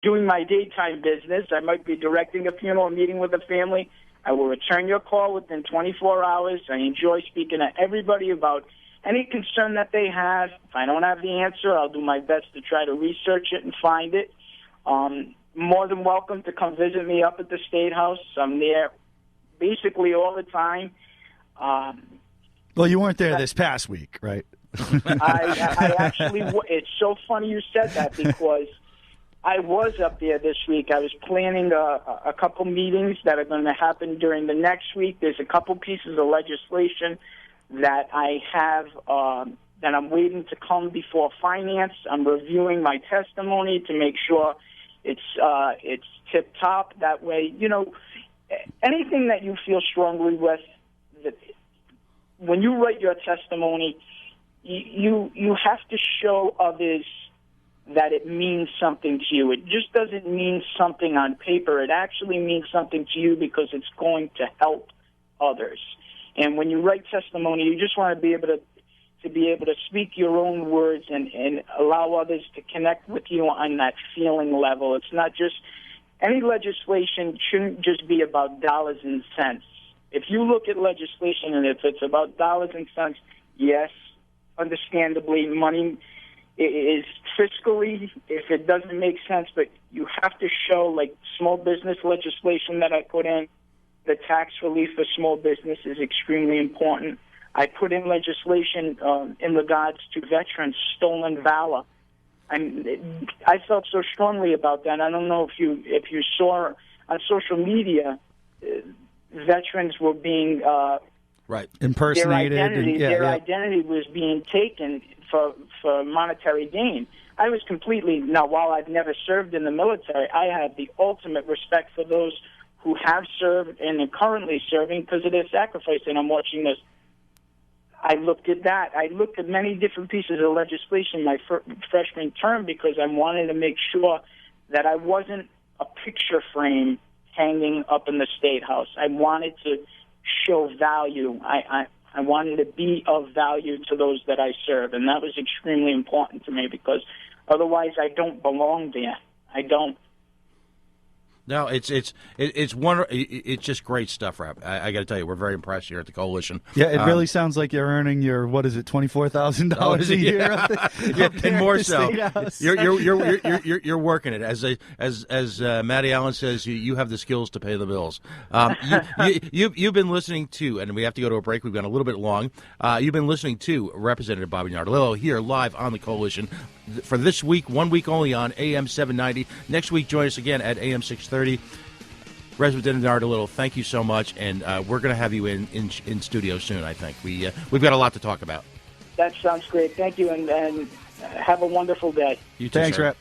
doing my daytime business. I might be directing a funeral, meeting with a family. I will return your call within 24 hours. I enjoy speaking to everybody about any concern that they have. If I don't have the answer, I'll do my best to try to research it and find it. More than welcome to come visit me up at the State House. I'm there basically all the time. Well, you weren't there this past week, right? I actually, it's so funny you said that because I was up there this week. I was planning a couple meetings that are going to happen during the next week. There's a couple pieces of legislation that I have that I'm waiting to come before Finance. I'm reviewing my testimony to make sure it's tip-top. That way, anything that you feel strongly with, that when you write your testimony, you have to show others that it means something to you. It just doesn't mean something on paper. It actually means something to you because it's going to help others. And when you write testimony, you just want to be able to speak your own words and allow others to connect with you on that feeling level. It's not just any legislation shouldn't just be about dollars and cents. If you look at legislation and if it's about dollars and cents, yes, understandably, money is fiscally, if it doesn't make sense, but you have to show, like small business legislation that I put in, the tax relief for small business is extremely important. I put in legislation in regards to veterans' stolen valor. I felt so strongly about that. I don't know if you saw on social media, veterans were being impersonated. Their identity was being taken for monetary gain. I was completely, now while I've never served in the military, I have the ultimate respect for those who have served and are currently serving because of their sacrifice. And I'm watching this. I looked at that. I looked at many different pieces of legislation my freshman term because I wanted to make sure that I wasn't a picture frame hanging up in the State House. I wanted to show value. I wanted to be of value to those that I serve, and that was extremely important to me because otherwise I don't belong there. I don't. No, it's wonderful. It's just great stuff, Rep. I got to tell you, we're very impressed here at the Coalition. Yeah, it really sounds like you're earning your $24,000 a year, and more so. You're working it as Matty Allen says. You have the skills to pay the bills. You've been listening to, and we have to go to a break. We've gone a little bit long. You've been listening to Representative Bobby Nardilillo here live on the Coalition for this week, 1 week only on AM 790. Next week, join us again at AM 630. Representative Nardilillo, thank you so much, and we're going to have you in studio soon, I think. We've got a lot to talk about. That sounds great. Thank you, and have a wonderful day. You too, Thanks, sir. Rep.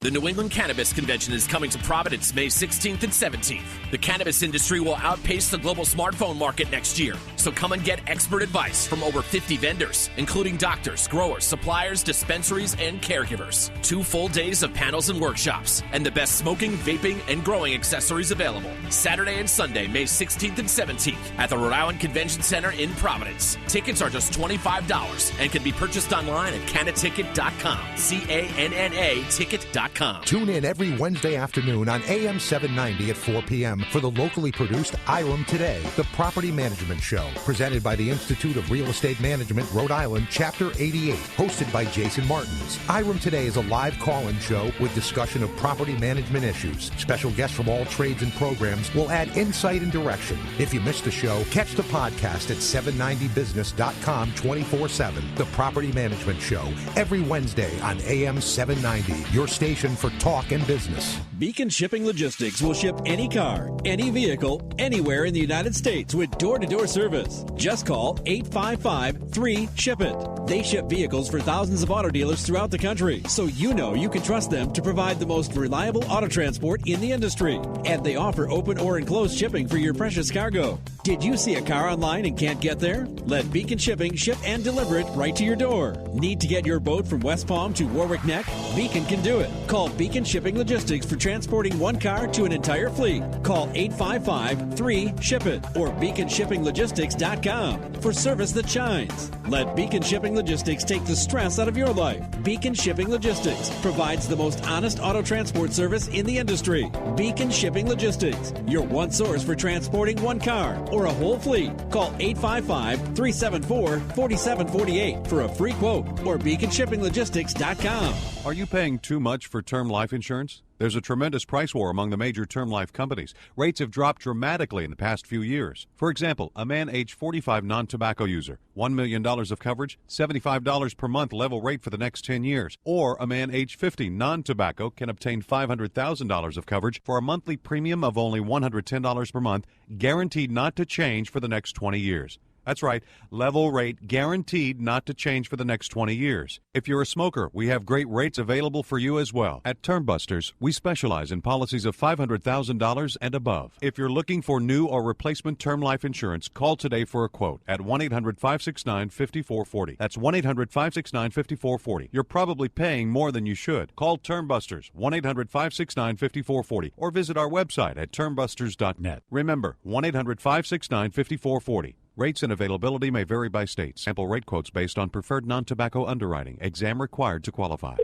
The New England Cannabis Convention is coming to Providence May 16th and 17th. The cannabis industry will outpace the global smartphone market next year. So come and get expert advice from over 50 vendors, including doctors, growers, suppliers, dispensaries, and caregivers. 2 full days of panels and workshops, and the best smoking, vaping, and growing accessories available. Saturday and Sunday, May 16th and 17th at the Rhode Island Convention Center in Providence. Tickets are just $25 and can be purchased online at cannaticket.com. CANNA ticket.com. Tune in every Wednesday afternoon on AM 790 at 4 p.m. for the locally produced IREM Today, the property management show, presented by the Institute of Real Estate Management, Rhode Island, Chapter 88, hosted by Jason Martins. IREM Today is a live call-in show with discussion of property management issues. Special guests from all trades and programs will add insight and direction. If you missed the show, catch the podcast at 790business.com 24/7. The Property Management Show, every Wednesday on AM 790, your station for talk and business. Beacon Shipping Logistics will ship any car, any vehicle, anywhere in the United States with door-to-door service. Just call 855-3-SHIP-IT. They ship vehicles for thousands of auto dealers throughout the country, so you know you can trust them to provide the most reliable auto transport in the industry. And they offer open or enclosed shipping for your precious cargo. Did you see a car online and can't get there? Let Beacon Shipping ship and deliver it right to your door. Need to get your boat from West Palm to Warwick Neck? Beacon can do it. Call Beacon Shipping Logistics for transporting one car to an entire fleet. Call 855-3-SHIP-IT or beaconshippinglogistics.com. BeaconShippingLogistics.com for service that shines. Let Beacon Shipping Logistics take the stress out of your life. Beacon Shipping Logistics provides the most honest auto transport service in the industry. Beacon Shipping Logistics, your one source for transporting one car or a whole fleet. Call 855-374-4748 for a free quote or BeaconShippingLogistics.com. Are you paying too much for term life insurance? There's a tremendous price war among the major term life companies. Rates have dropped dramatically in the past few years. For example, a man age 45 non-tobacco user, $1 million of coverage, $75 per month level rate for the next 10 years. Or a man age 50 non-tobacco can obtain $500,000 of coverage for a monthly premium of only $110 per month, guaranteed not to change for the next 20 years. That's right, level rate guaranteed not to change for the next 20 years. If you're a smoker, we have great rates available for you as well. At Termbusters, we specialize in policies of $500,000 and above. If you're looking for new or replacement term life insurance, call today for a quote at 1-800-569-5440. That's 1-800-569-5440. You're probably paying more than you should. Call Termbusters, 1-800-569-5440, or visit our website at termbusters.net. Remember, 1-800-569-5440. Rates and availability may vary by state. Sample rate quotes based on preferred non-tobacco underwriting. Exam required to qualify.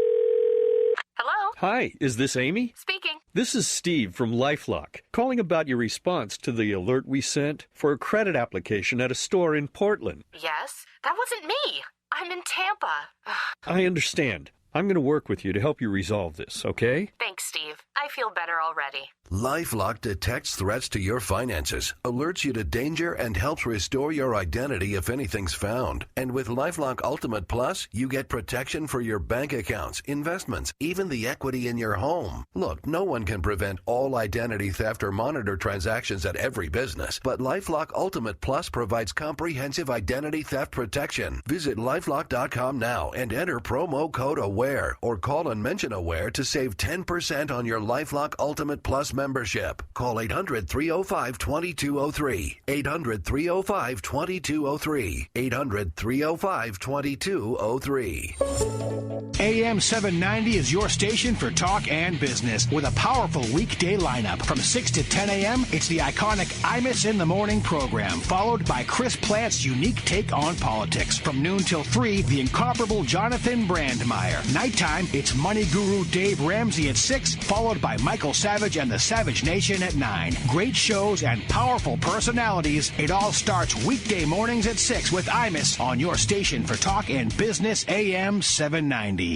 Hello? Hi, is this Amy? Speaking. This is Steve from LifeLock, calling about your response to the alert we sent for a credit application at a store in Portland. Yes? That wasn't me. I'm in Tampa. I understand. I'm going to work with you to help you resolve this, okay? Thanks, Steve. I feel better already. LifeLock detects threats to your finances, alerts you to danger, and helps restore your identity if anything's found. And with LifeLock Ultimate Plus, you get protection for your bank accounts, investments, even the equity in your home. Look, no one can prevent all identity theft or monitor transactions at every business, but LifeLock Ultimate Plus provides comprehensive identity theft protection. Visit LifeLock.com now and enter promo code AWARE or call and mention AWARE to save 10% on your LifeLock Ultimate Plus membership. Call 800-305-2203. 800-305-2203. 800-305-2203. AM 790 is your station for talk and business with a powerful weekday lineup. From 6 to 10 a.m., it's the iconic Imus in the Morning program, followed by Chris Plant's unique take on politics. From noon till 3, the incomparable Jonathan Brandmeier. Nighttime, it's money guru Dave Ramsey at 6, followed by Michael Savage and the Savage Nation at 9. Great shows and powerful personalities. It all starts weekday mornings at 6 with Imus on your station for talk and business, AM 790.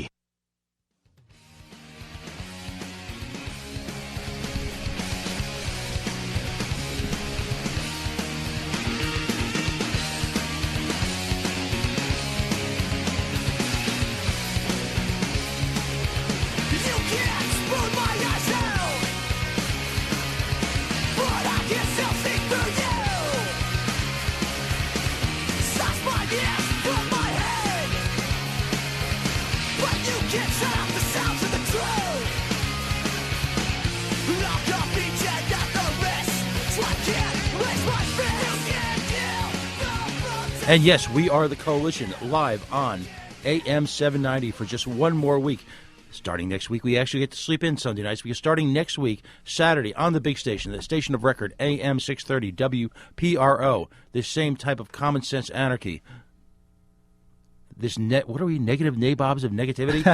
And yes, we are the Coalition, live on AM 790 for just one more week. Starting next week, we actually get to sleep in Sunday nights because starting next week, Saturday, on the big station, the station of record, AM 630 WPRO, this same type of common sense anarchy. What are we, negative nabobs of negativity?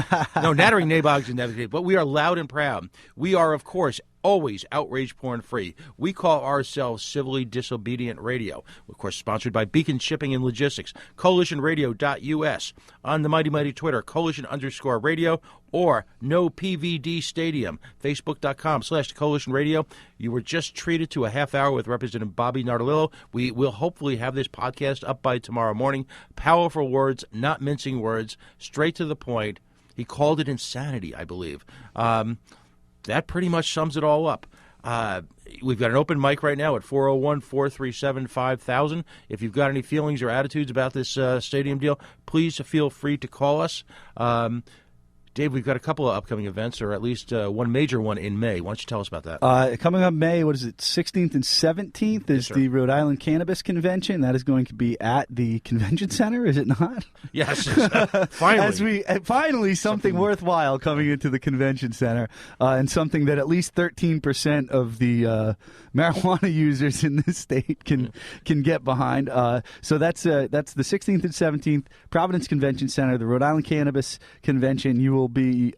No, nattering nabobs of negativity, but we are loud and proud. We are, of course, always outrage porn free. We call ourselves Civilly Disobedient Radio. Of course, sponsored by Beacon Shipping and Logistics, coalitionradio.us, on the mighty Twitter, coalition_radio, or No PVD Stadium, facebook.com/Coalition Radio. You were just treated to a half hour with Representative Bobby Nardolillo. We will hopefully have this podcast up by tomorrow morning. Powerful words, not mincing words, straight to the point. He called it insanity, I believe. That pretty much sums it all up. We've got an open mic right now at 401-437-5000. If you've got any feelings or attitudes about this stadium deal, please feel free to call us. Dave, we've got a couple of upcoming events, or at least one major one in May. Why don't you tell us about that? Coming up May, 16th and 17th is the Rhode Island Cannabis Convention. That is going to be at the Convention Center, is it not? Yes, finally. Finally something worthwhile coming into the Convention Center, and something that at least 13% of the marijuana users in this state can get behind. So that's the 16th and 17th, Providence Convention Center, the Rhode Island Cannabis Convention. You will be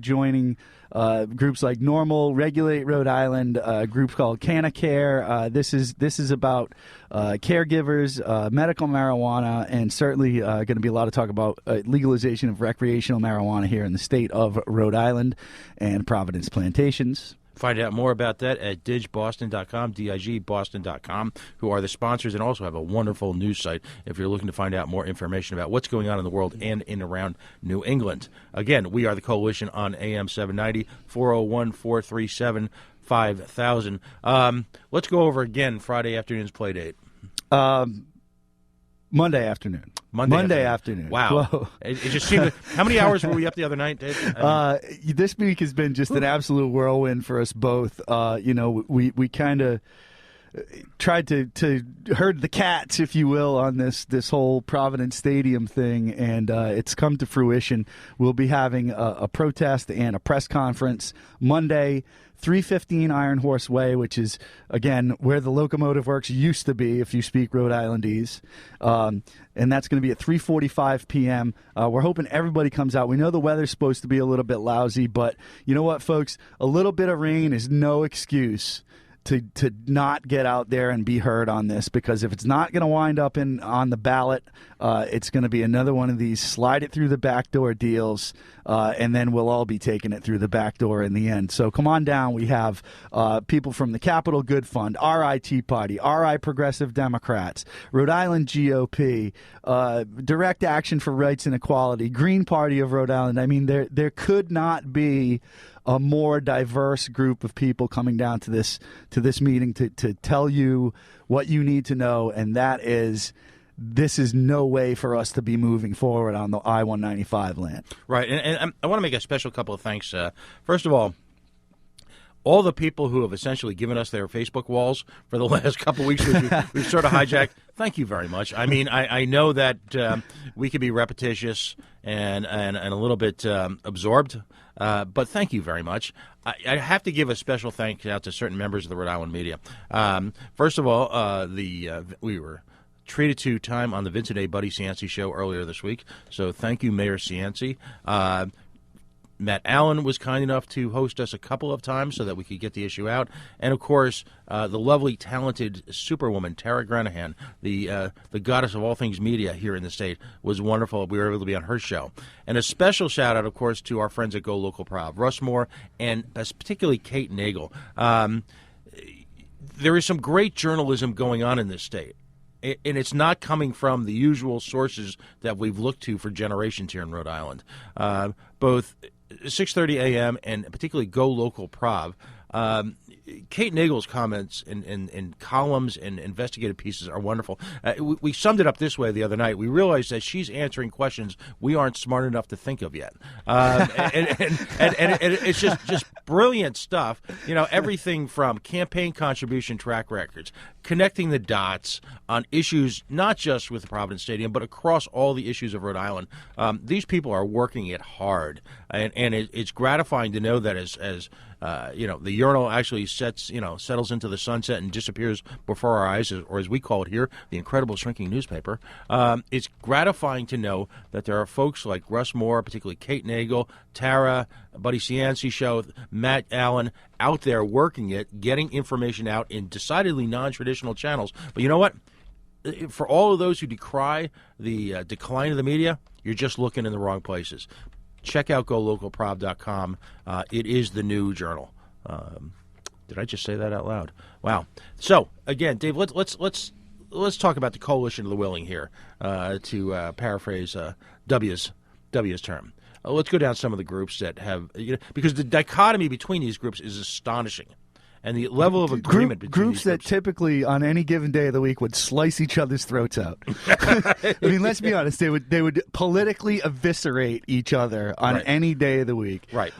joining groups like NORML, Regulate Rhode Island, a group called CannaCare. This is about caregivers, medical marijuana, and certainly going to be a lot of talk about legalization of recreational marijuana here in the state of Rhode Island and Providence Plantations. Find out more about that at digboston.com, digboston.com, who are the sponsors and also have a wonderful news site if you're looking to find out more information about what's going on in the world and in and around New England. Again, we are the Coalition on AM 790, 401-437-5000. Let's go over again Friday afternoon's play date. Monday afternoon. Monday afternoon. Wow. Whoa. It just seemed how many hours were we up the other night, Dave? This week has been just an absolute whirlwind for us both. We kind of tried to herd the cats, if you will, on this whole Providence Stadium thing, and it's come to fruition. We'll be having a protest and a press conference Monday, 315 Iron Horse Way, which is, again, where the Locomotive Works used to be, if you speak Rhode Islandese. And that's going to be at 3:45 p.m. We're hoping everybody comes out. We know the weather's supposed to be a little bit lousy, but you know what, folks? A little bit of rain is no excuse to not get out there and be heard on this, because if it's not going to wind up on the ballot, it's going to be another one of these slide it through the back door deals, and then we'll all be taking it through the back door in the end. So come on down. We have people from the Capital Good Fund, RI Tea Party, RI Progressive Democrats, Rhode Island GOP, Direct Action for Rights and Equality, Green Party of Rhode Island. I mean, there could not be a more diverse group of people coming down to this meeting to tell you what you need to know, and that is, this is no way for us to be moving forward on the I-195 land. Right, and I want to make a special couple of thanks. First of all the people who have essentially given us their Facebook walls for the last couple of weeks, we've sort of hijacked. Thank you very much. I mean, I know that we can be repetitious and a little bit absorbed, but thank you very much. I have to give a special thanks out to certain members of the Rhode Island media. First of all, we were treated to time on the Vincent A. Buddy Cianci show earlier this week, so thank you, Mayor Cianci. Matt Allen was kind enough to host us a couple of times so that we could get the issue out. And, of course, the lovely, talented superwoman, Tara Granahan, the goddess of all things media here in the state, was wonderful. We were able to be on her show. And a special shout-out, of course, to our friends at Go Local Prov, Russ Moore, and particularly Kate Nagel. There is some great journalism going on in this state. And it's not coming from the usual sources that we've looked to for generations here in Rhode Island. Both 6:30 a.m. and particularly Go Local Prov. Kate Nagel's comments in columns and investigative pieces are wonderful. We summed it up this way the other night. We realized that she's answering questions we aren't smart enough to think of yet. And it's just brilliant stuff. You know, everything from campaign contribution track records, connecting the dots on issues not just with the Providence Stadium, but across all the issues of Rhode Island. These people are working it hard, and it's gratifying to know that as the urinal actually settles into the sunset and disappears before our eyes, or as we call it here, the incredible shrinking newspaper. It's gratifying to know that there are folks like Russ Moore, particularly Kate Nagel, Tara, Buddy Cianci show, Matt Allen, out there working it, getting information out in decidedly non-traditional channels. But you know what? For all of those who decry the decline of the media, you're just looking in the wrong places. Check out golocalprov.com. It is the new journal. Did I just say that out loud? Wow. So again, Dave, let's talk about the coalition of the willing here. To paraphrase W's term. Let's go down some of the groups that have, because the dichotomy between these groups is astonishing. and the level of agreement between groups that typically on any given day of the week would slice each other's throats out. I mean, let's be honest, they would politically eviscerate each other on any day of the week. Right.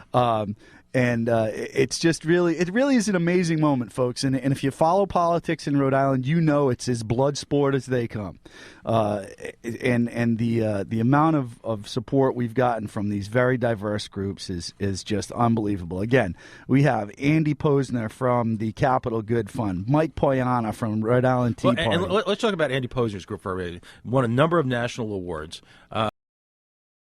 And it's just really is an amazing moment, folks. And if you follow politics in Rhode Island, you know it's as blood sport as they come. And the amount of support we've gotten from these very diverse groups is just unbelievable. Again, we have Andy Posner from the Capital Good Fund, Mike Poyana from Rhode Island Tea Party. And let's talk about Andy Posner's group for a minute. Won a number of national awards.